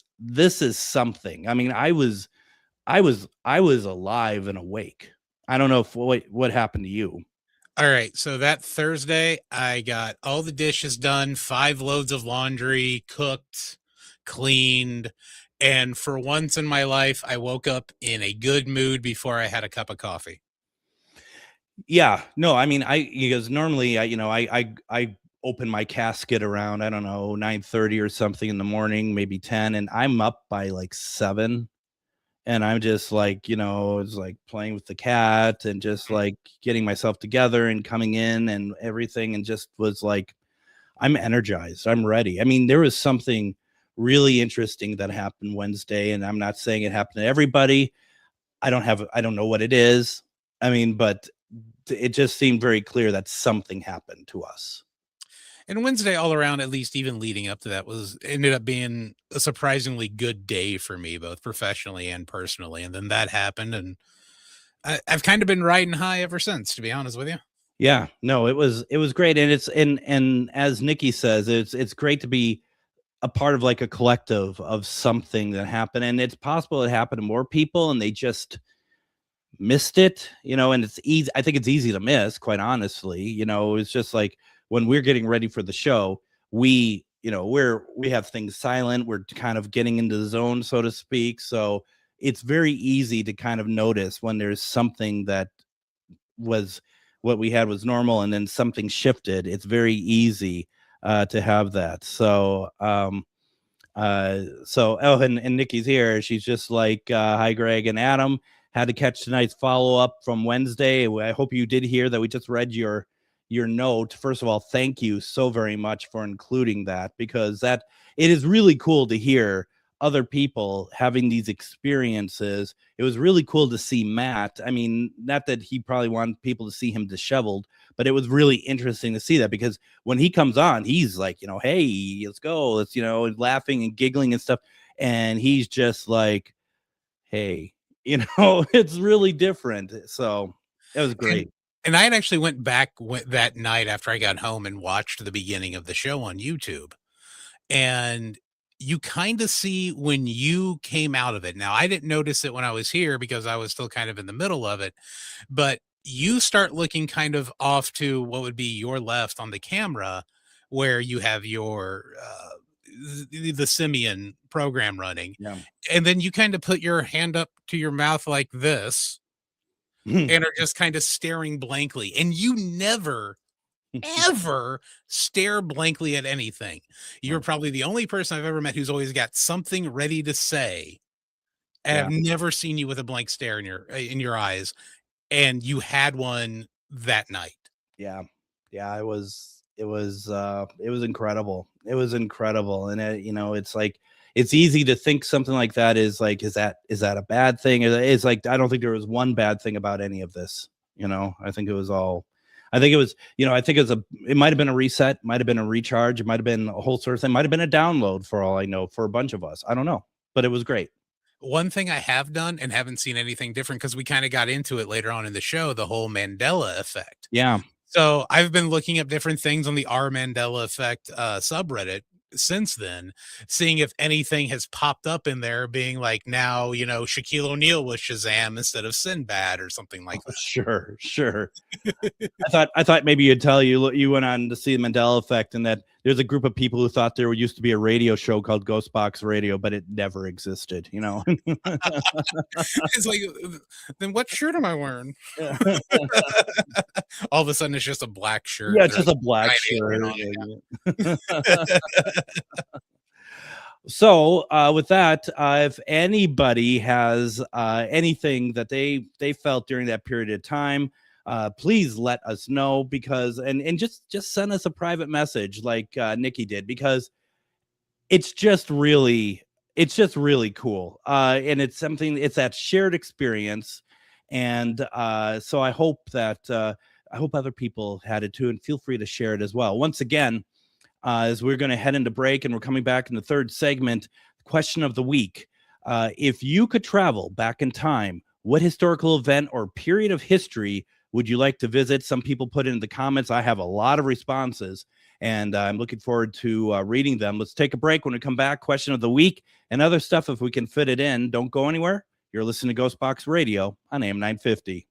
something. I mean, I was alive and awake. I don't know what happened to you. All right. So that Thursday, I got all the dishes done, 5 loads of laundry, cooked, cleaned. And for once in my life, I woke up in a good mood before I had a cup of coffee. Yeah, no, I mean, because normally I open my casket around, I don't know, 9:30 or something in the morning, maybe 10, and I'm up by like 7. And I'm just like, it's like playing with the cat and just like getting myself together and coming in and everything. And just was like, I'm energized. I'm ready. I mean, there was something really interesting that happened Wednesday, and I'm not saying it happened to everybody. I don't know what it is. I mean, but it just seemed very clear that something happened to us. And Wednesday all around, at least even leading up to that, ended up being a surprisingly good day for me, both professionally and personally. And then that happened, and I've kind of been riding high ever since, to be honest with you. Yeah, no, it was great, and and as Nikki says, it's great to be a part of like a collective of something that happened, and it's possible it happened to more people, and they just missed it, and it's easy. I think it's easy to miss, quite honestly. It's just like when we're getting ready for the show, we have things silent. We're kind of getting into the zone, so to speak. So it's very easy to kind of notice when there's something that was what we had was normal and then something shifted. It's very easy to have that. And Nikki's here. She's just like, hi, Greg and Adam. Had to catch tonight's follow-up from Wednesday. I hope you did hear that we just read your note. First of all, thank you so very much for including that, because it is really cool to hear other people having these experiences. It was really cool to see Matt. I mean, not that he probably wanted people to see him disheveled, but it was really interesting to see that, because when he comes on, he's like, hey, let's go. Let's, laughing and giggling and stuff. And he's just like, hey, it's really different. So it was great. And I had actually went back that night after I got home and watched the beginning of the show on YouTube. And you kind of see when you came out of it. Now, I didn't notice it when I was here because I was still kind of in the middle of it, but you start looking kind of off to what would be your left on the camera, where you have your the Simian program running. Yeah. And then you kind of put your hand up to your mouth like this and are just kind of staring blankly. And you never ever stare blankly at anything. You're probably the only person I've ever met who's always got something ready to say. And I've never seen you with a blank stare in your eyes. And you had one that night. Yeah. It was incredible. It was incredible. And it's like, it's easy to think something like that is like, is that a bad thing? It's like, I don't think there was one bad thing about any of this. I think it was all, it might've been a reset, might've been a recharge. It might've been a whole sort of thing. Might've been a download for all I know, for a bunch of us. I don't know, but it was great. One thing I have done and haven't seen anything different, because we kind of got into it later on in the show, the whole Mandela effect. Yeah. So I've been looking up different things on the R Mandela effect subreddit since then, seeing if anything has popped up in there being like, now, Shaquille O'Neal was Shazam instead of Sinbad or something like that. Sure. I thought maybe you went on to see the Mandela effect, and that there's a group of people who thought there used to be a radio show called GhostBox Radio, but it never existed, It's like, then what shirt am I wearing? All of a sudden it's just a black shirt. Yeah, it's just a black shirt. So with that, if anybody has anything that they felt during that period of time, please let us know, because and just send us a private message like Nikki did, because it's just really cool. And it's that shared experience. And so I hope other people had it too, and feel free to share it as well. Once again, as we're going to head into break and we're coming back in the third segment, question of the week. If you could travel back in time, what historical event or period of history would you like to visit? Some people put it in the comments. I have a lot of responses, and I'm looking forward to reading them. Let's take a break. When we come back, question of the week and other stuff if we can fit it in. Don't go anywhere. You're listening to GhostBox Radio on AM 950.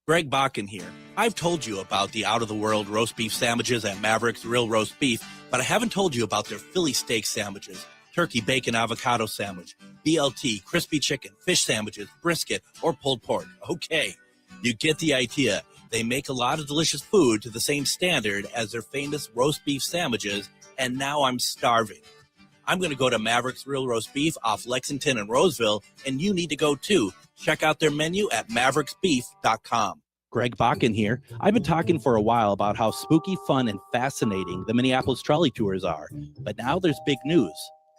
Greg Bakun here. I've told you about the out-of-the-world roast beef sandwiches at Maverick's Real Roast Beef, but I haven't told you about their Philly steak sandwiches, turkey, bacon, avocado sandwich, BLT, crispy chicken, fish sandwiches, brisket, or pulled pork. Okay, you get the idea. They make a lot of delicious food to the same standard as their famous roast beef sandwiches, and now I'm starving. I'm going to go to Maverick's Real Roast Beef off Lexington and Roseville, and you need to go too. Check out their menu at mavericksbeef.com. Greg Bakun here. I've been talking for a while about how spooky, fun, and fascinating the Minneapolis trolley tours are, but now there's big news.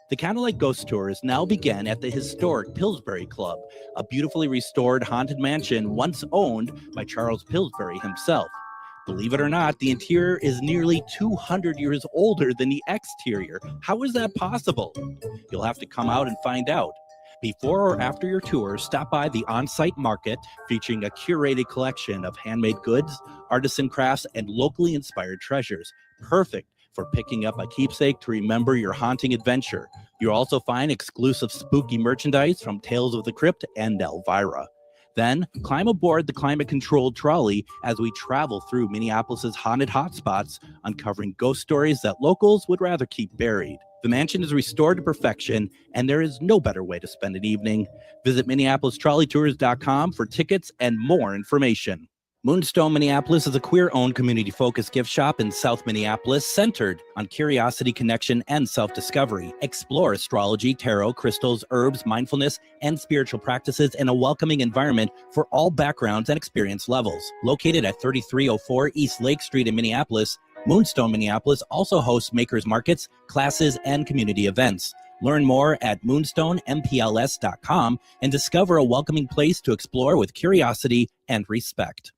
The Candlelight Ghost Tours now begin at the historic Pillsbury Club, a beautifully restored haunted mansion once owned by Charles Pillsbury himself. Believe it or not, the interior is nearly 200 years older than the exterior. How is that possible? You'll have to come out and find out. Before or after your tour, stop by the on-site market featuring a curated collection of handmade goods, artisan crafts, and locally inspired treasures. Perfect for picking up a keepsake to remember your haunting adventure. You'll also find exclusive spooky merchandise from Tales of the Crypt and Elvira. Then climb aboard the climate-controlled trolley as we travel through Minneapolis's haunted hotspots, uncovering ghost stories that locals would rather keep buried. The mansion is restored to perfection, and there is no better way to spend an evening. Visit MinneapolisTrolleyTours.com for tickets and more information. Moonstone Minneapolis is a queer-owned, community-focused gift shop in South Minneapolis centered on curiosity, connection, and self-discovery. Explore astrology, tarot, crystals, herbs, mindfulness, and spiritual practices in a welcoming environment for all backgrounds and experience levels. Located at 3304 East Lake Street in Minneapolis, Moonstone Minneapolis also hosts makers markets, classes, and community events. Learn more at moonstoneMPLS.com and discover a welcoming place to explore with curiosity and respect.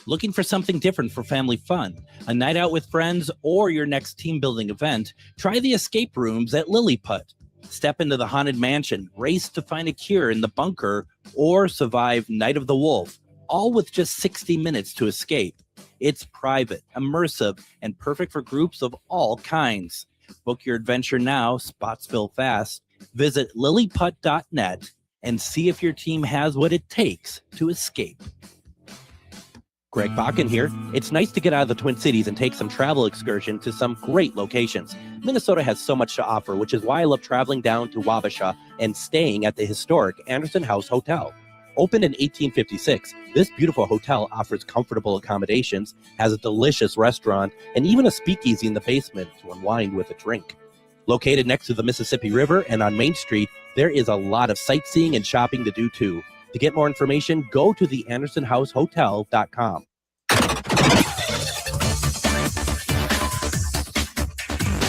Looking for something different for family fun, a night out with friends, or your next team building event? Try the escape rooms at Lilliput. Step into the haunted mansion, race to find a cure in the bunker, or survive Night of the Wolf, all with just 60 minutes to escape. It's private, immersive, and perfect for groups of all kinds. Book your adventure now, spots fill fast. Visit lilliput.net and see if your team has what it takes to escape. Greg Bakun here. It's nice to get out of the Twin Cities and take some travel excursion to some great locations. Minnesota has so much to offer, which is why I love traveling down to Wabasha and staying at the historic Anderson House Hotel. Opened in 1856, this beautiful hotel offers comfortable accommodations, has a delicious restaurant, and even a speakeasy in the basement to unwind with a drink. Located next to the Mississippi River and on Main Street, there is a lot of sightseeing and shopping to do too. To get more information, go to theandersonhousehotel.com.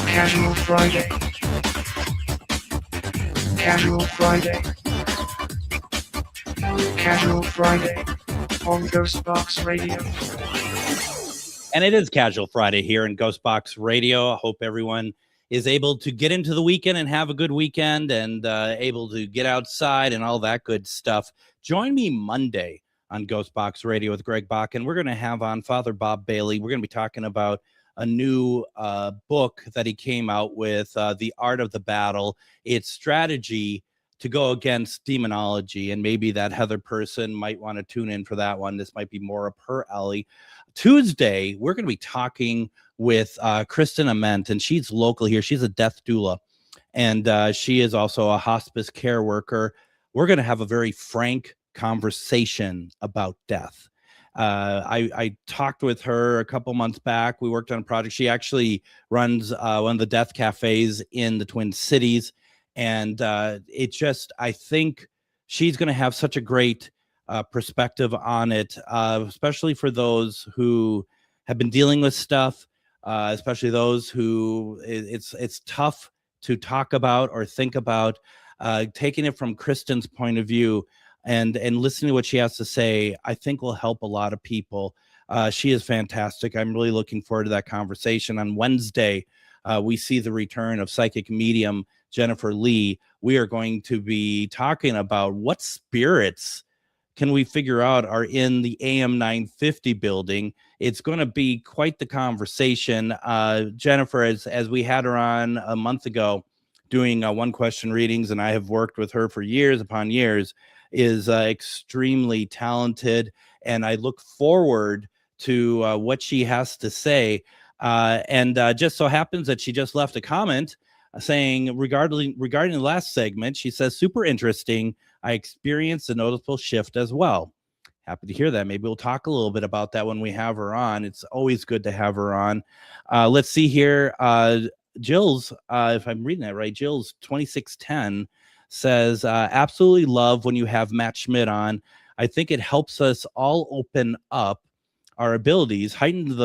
Casual Friday. Casual Friday. Casual Friday on GhostBox Radio. And it is Casual Friday here in GhostBox Radio. I hope everyone is able to get into the weekend and have a good weekend and able to get outside and all that good stuff. Join me Monday on GhostBox Radio with Greg Bakun. We're going to have on Father Bob Bailey. We're going to be talking about a new book that he came out with, The Art of the Battle. It's strategy to go against demonology, and maybe that Heather person might want to tune in for that one. This might be more up her alley. Tuesday, we're going to be talking with Kristen Ament, and she's local here. She's a death doula, and she is also a hospice care worker. We're going to have a very frank conversation about death. I talked with her a couple months back. We worked on a project. She actually runs one of the death cafes in the Twin Cities. And it just, I think she's going to have such a great perspective on it, especially for those who have been dealing with stuff, especially those who it's tough to talk about or think about. Taking it from Kristen's point of view and listening to what she has to say, I think will help a lot of people. She is fantastic. I'm really looking forward to that conversation. On Wednesday, we see the return of psychic medium Jennifer Lee. We are going to be talking about what spirits can we figure out are in the AM 950 building. It's going to be quite the conversation. Jennifer, as we had her on a month ago doing one question readings, and I have worked with her for years upon years, is extremely talented, and I look forward to what she has to say. And just so happens that she just left a comment saying regarding the last segment, she says, super interesting. I experienced a noticeable shift as well. Happy to hear that. Maybe we'll talk a little bit about that when we have her on. It's always good to have her on. Let's see here. Jill's, if I'm reading that right, Jill's 2610 says, absolutely love when you have Matt Schmidt on. I think it helps us all open up our abilities, heightened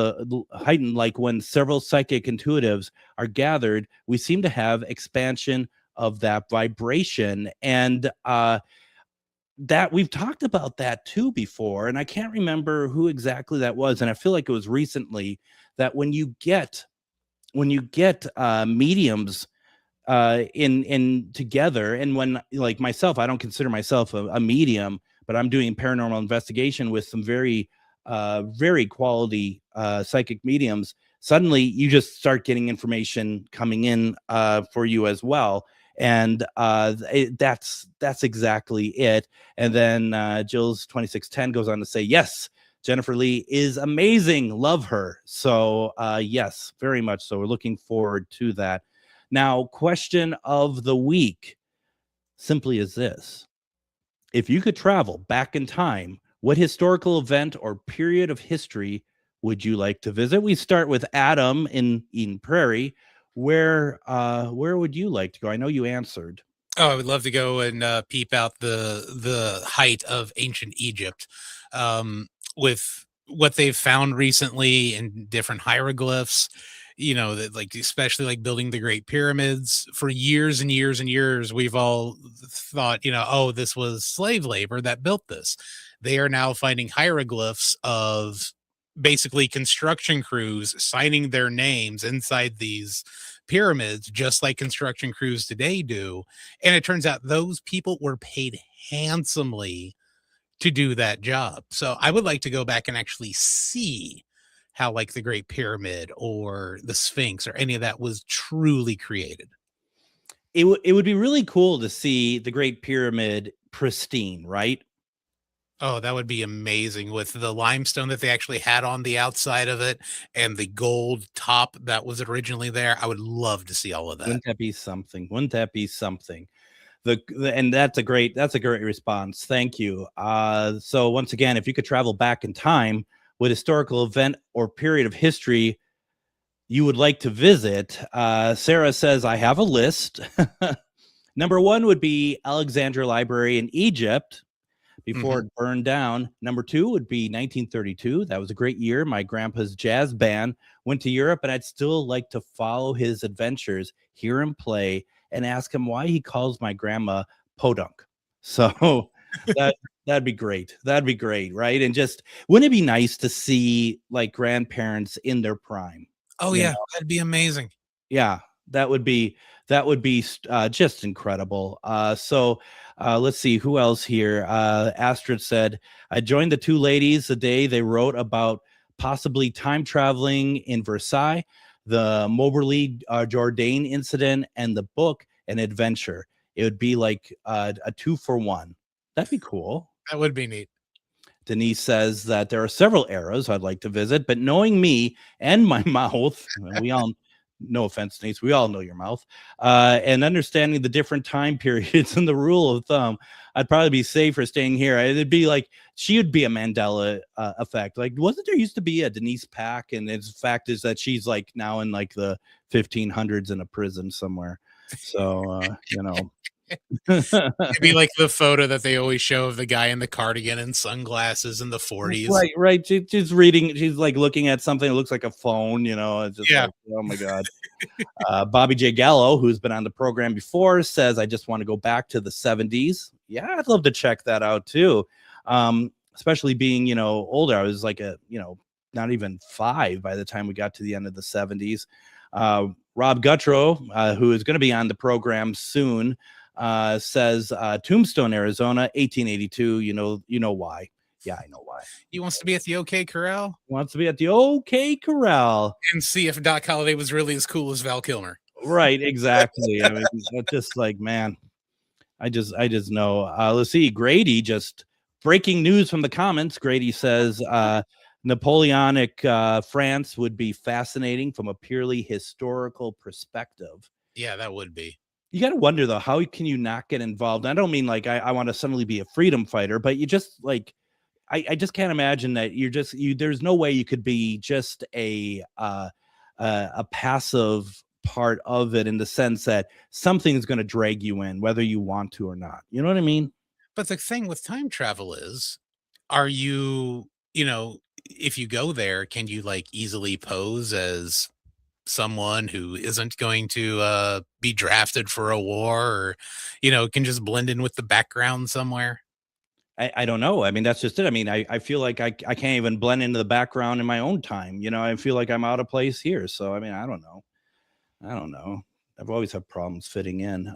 like when several psychic intuitives are gathered, we seem to have expansion of that vibration. And that we've talked about that too before, and I can't remember who exactly that was, and I feel like it was recently, that when you get mediums in together, and when, like myself, I don't consider myself a medium, but I'm doing paranormal investigation with some very quality psychic mediums. Suddenly you just start getting information coming in for you as well, and that's exactly it. And then Jill's 2610 goes on to say, yes, Jennifer Lee is amazing, love her. So yes, very much so, we're looking forward to that. Now, question of the week simply is this: if you could travel back in time, what historical event or period of history would you like to visit? We start with Adam in Eden Prairie. Where would you like to go? I know you answered. Oh, I would love to go and peep out the height of ancient Egypt, with what they've found recently in different hieroglyphs. That, like, especially like building the Great Pyramids. For years and years and years, we've all thought, oh, this was slave labor that built this. They are now finding hieroglyphs of basically construction crews signing their names inside these pyramids, just like construction crews today do. And it turns out those people were paid handsomely to do that job. So I would like to go back and actually see how, like, the Great Pyramid or the Sphinx or any of that was truly created. It would be really cool to see the Great Pyramid pristine, right? Oh, that would be amazing with the limestone that they actually had on the outside of it and the gold top that was originally there. I would love to see all of that. Wouldn't that be something? Wouldn't that be something? And that's a great response. Thank you. So once again, if you could travel back in time, what historical event or period of history you would like to visit? Sarah says, I have a list. Number one would be Alexandria Library in Egypt before it burned down. Number two would be 1932. That was a great year. My grandpa's jazz band went to Europe, and I'd still like to follow his adventures, hear him play, and ask him why he calls my grandma Podunk. So that'd be great. That'd be great, right? And just, wouldn't it be nice to see like grandparents in their prime? Oh You yeah, know? that'd be amazing. Yeah, that would be just incredible. So let's see who else here. Astrid said, I joined the two ladies the day they wrote about possibly time traveling in Versailles, the Moberly Jourdain incident, and the book An Adventure. It would be like a 2-for-1. That'd be cool. That would be neat. Denise says that there are several eras I'd like to visit, but knowing me and my mouth, we all, no offense, Denise, we all know your mouth, and understanding the different time periods and the rule of thumb, I'd probably be safer staying here. It'd be like, she would be a Mandela effect. Like, wasn't there used to be a Denise Pack? And the fact is that she's like now in like the 1500s in a prison somewhere. So, It'd be like the photo that they always show of the guy in the cardigan and sunglasses in the 40s. Right. She's reading. She's like looking at something that looks like a phone. It's just Yeah. like, oh my god. Bobby J. Gallo, who's been on the program before, says, "I just want to go back to the '70s." Yeah, I'd love to check that out too. Especially being older. I was like not even 5 by the time we got to the end of the '70s. Rob Guttrow, who is going to be on the program soon, says Tombstone, Arizona, 1882. You know why? Yeah, I know why. He wants to be at the OK Corral Wants to be at the OK Corral. and see if Doc Holliday was really as cool as Val Kilmer. Right, exactly. I mean, that's just like, man, I just know. Let's see. Grady, just breaking news from the comments. Grady says Napoleonic France would be fascinating from a purely historical perspective. Yeah, that would be. You got to wonder, though, how can you not get involved? I don't mean like I want to suddenly be a freedom fighter, but you just like, I just can't imagine that there's no way you could be just a passive part of it, in the sense that something's going to drag you in, whether you want to or not. You know what I mean? But the thing with time travel is, are you, if you go there, can you like easily pose as someone who isn't going to be drafted for a war, or can just blend in with the background somewhere? I don't know. I mean, that's just it. I mean, I feel like I can't even blend into the background in my own time. I feel like I'm out of place here. So I mean, I don't know. I don't know. I've always had problems fitting in.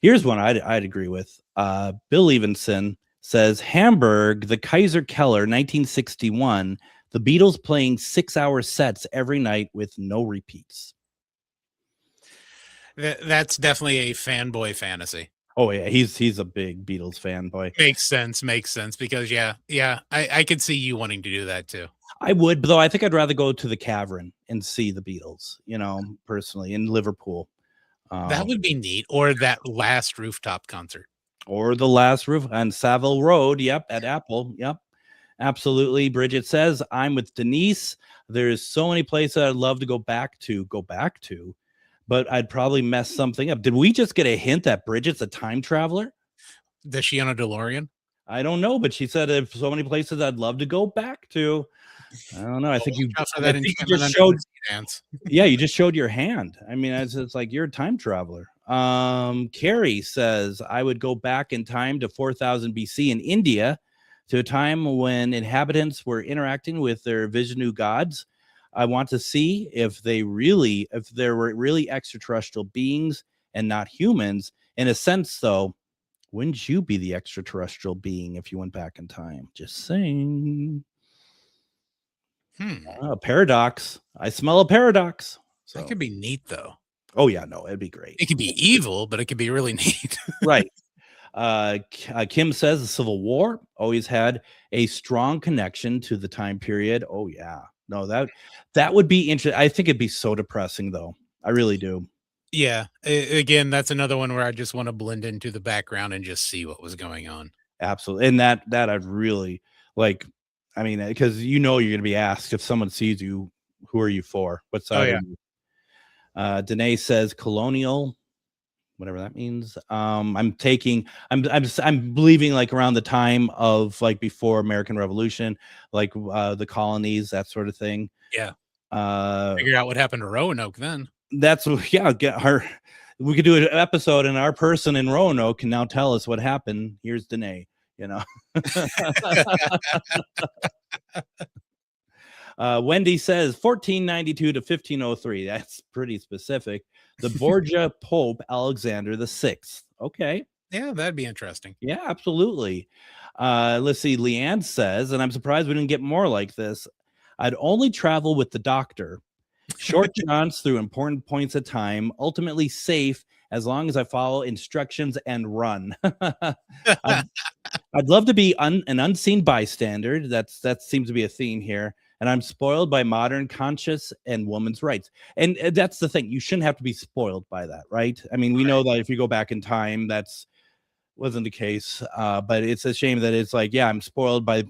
Here's one I'd agree with. Bill Evenson says Hamburg, the Kaiser Keller, 1961. The Beatles playing 6-hour sets every night with no repeats. That's definitely a fanboy fantasy. Oh yeah, he's a big Beatles fanboy. Makes sense because I could see you wanting to do that too. I would, though. I think I'd rather go to the Cavern and see the Beatles. Personally in Liverpool. That would be neat, or that last rooftop concert. Or the last roof on Savile Road. Yep, at Apple. Yep, absolutely. Bridget says, I'm with Denise. There's so many places I'd love to go back to, but I'd probably mess something up. Did we just get a hint that Bridget's a time traveler? Does she on a DeLorean? I don't know, but she said if so many places I'd love to go back to. I don't know. I think you just showed dance. Yeah, you just showed your hand. I mean, it's like you're a time traveler. Carrie says I would go back in time to 4000 BC in India to a time when inhabitants were interacting with their Vishnu gods. I want to see if there were really extraterrestrial beings and not humans. In a sense, though, wouldn't you be the extraterrestrial being if you went back in time? Just saying. A paradox. I smell a paradox. So. That could be neat, though. Oh yeah, no, it'd be great. It could be evil, but it could be really neat. Right. Kim says the Civil War always had a strong connection to the time period. Oh yeah, no, that would be interesting. I think it'd be so depressing, though. I really do. Yeah. Again, that's another one where I just want to blend into the background and just see what was going on. Absolutely, and that I'd really like. I mean, because you're going to be asked if someone sees you, who are you for? What side are you? Danae says colonial, whatever that means. I'm believing like around the time of like before American Revolution, like the colonies, that sort of thing. Yeah. Figure out what happened to Roanoke then. That's get her. We could do an episode, and our person in Roanoke can now tell us what happened. Here's Danae. Wendy says 1492 to 1503. That's pretty specific. The Borgia Pope Alexander VI. Okay. Yeah, that'd be interesting. Yeah, absolutely. Let's see. Leanne says, and I'm surprised we didn't get more like this. I'd only travel with the doctor. Short jaunts through important points of time, ultimately safe as long as I follow instructions and run. I'd love to be an unseen bystander. That seems to be a theme here. And I'm spoiled by modern conscious and women's rights. And that's the thing. You shouldn't have to be spoiled by that, right? I mean, we know that if you go back in time, wasn't the case. But it's a shame that it's like, yeah, I'm spoiled by,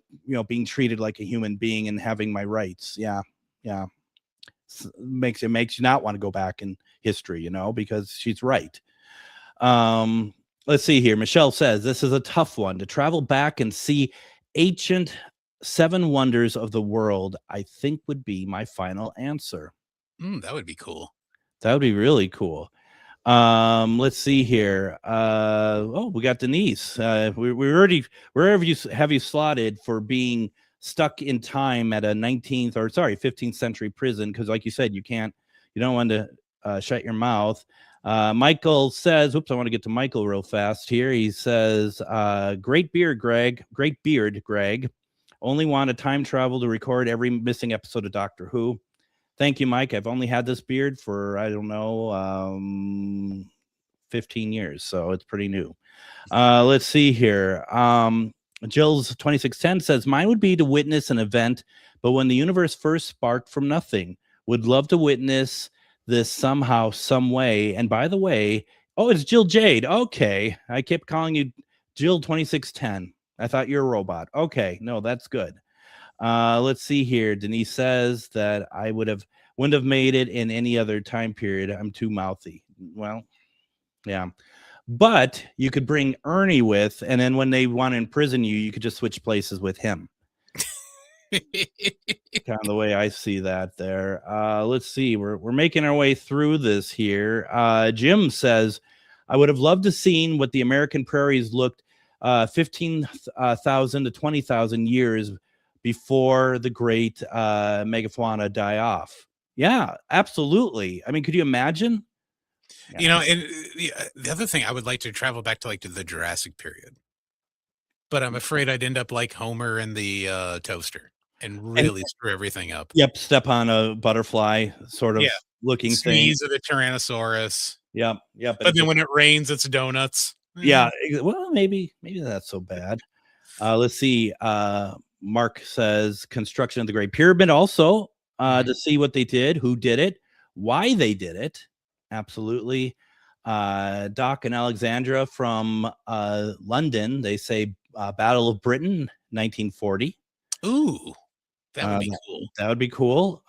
being treated like a human being and having my rights. Yeah. Yeah. Makes you not want to go back in history, because she's right. Let's see here. Michelle says this is a tough one to travel back and see ancient 7 wonders of the world. I think would be my final answer. That would be cool. That would be really cool. Let's see here. We got Denise. We already wherever you have you slotted for being stuck in time at a 15th century prison, because like you said, you don't want to shut your mouth. Michael says, I want to get to Michael real fast here. He says, great beard, Greg. Only want a time travel to record every missing episode of Doctor Who. Thank you, Mike. I've only had this beard for, 15 years, so it's pretty new. Let's see here. Jill's 2610 says, mine would be to witness an event, but when the universe first sparked from nothing. Would love to witness this somehow, some way. And by the way, it's Jill Jade. Okay. I kept calling you Jill 2610. I thought you're a robot. Okay. No, that's good. Let's see here. Denise says that I wouldn't have made it in any other time period. I'm too mouthy. Well, yeah. But you could bring Ernie with, and then when they want to imprison you, you could just switch places with him. Kind of the way I see that there. Let's see. We're making our way through this here. Jim says, I would have loved to seen what the American prairies looked 15,000 to 20,000 years before the great megafauna die off. Yeah, absolutely. I mean, could you imagine? Yeah. You know, and the other thing, I would like to travel back to like to the Jurassic period, but I'm afraid I'd end up like Homer and the toaster and really screw everything up. Yep, step on a butterfly sort of Yeah. looking thing. Sneeze at a Tyrannosaurus. Yep. But then when it rains, it's donuts. Yeah, well, maybe that's so bad. Let's see. Mark says construction of the Great Pyramid also to see what they did, who did it, why they did it. Absolutely. Doc and Alexandra from London, they say Battle of Britain, 1940. Ooh, that would be cool. That would be cool.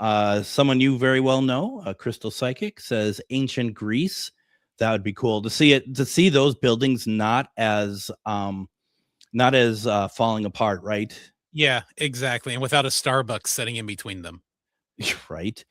Someone you very well know, Crystal Psychic, says ancient Greece. That would be cool to see it, to see those buildings not as falling apart, right? Yeah, exactly. And without a Starbucks sitting in between them. Right.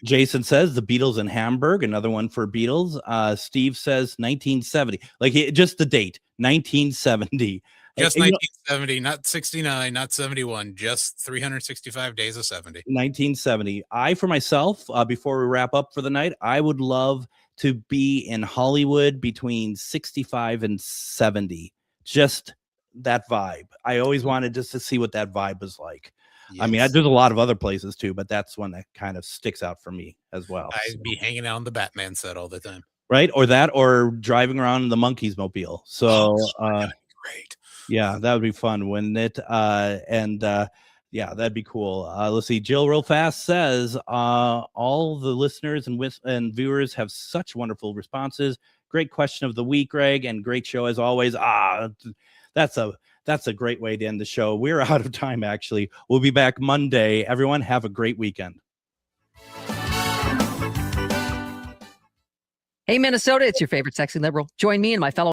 Jason says the Beatles in Hamburg, another one for Beatles. Steve says 1970, like just the date, 1970. Just 1970, not 69, not 71, just 365 days of 70. 1970. I, for myself, before we wrap up for the night, I would love to be in Hollywood between 65 and 70. Just that vibe. I always wanted just to see what that vibe was like. Yes. I mean, there's a lot of other places too, but that's one that kind of sticks out for me as well. I'd be hanging out on the Batman set all the time. Right. Or driving around in the Monkeys mobile. So, that'd be great. Yeah, that would be fun, wouldn't it? Yeah, that'd be cool. Let's see. Jill real fast says, all the listeners and viewers have such wonderful responses. Great question of the week, Greg, and great show as always. That's a great way to end the show. We're out of time, actually. We'll be back Monday. Everyone have a great weekend. Hey, Minnesota, it's your favorite sexy liberal. Join me and my fellow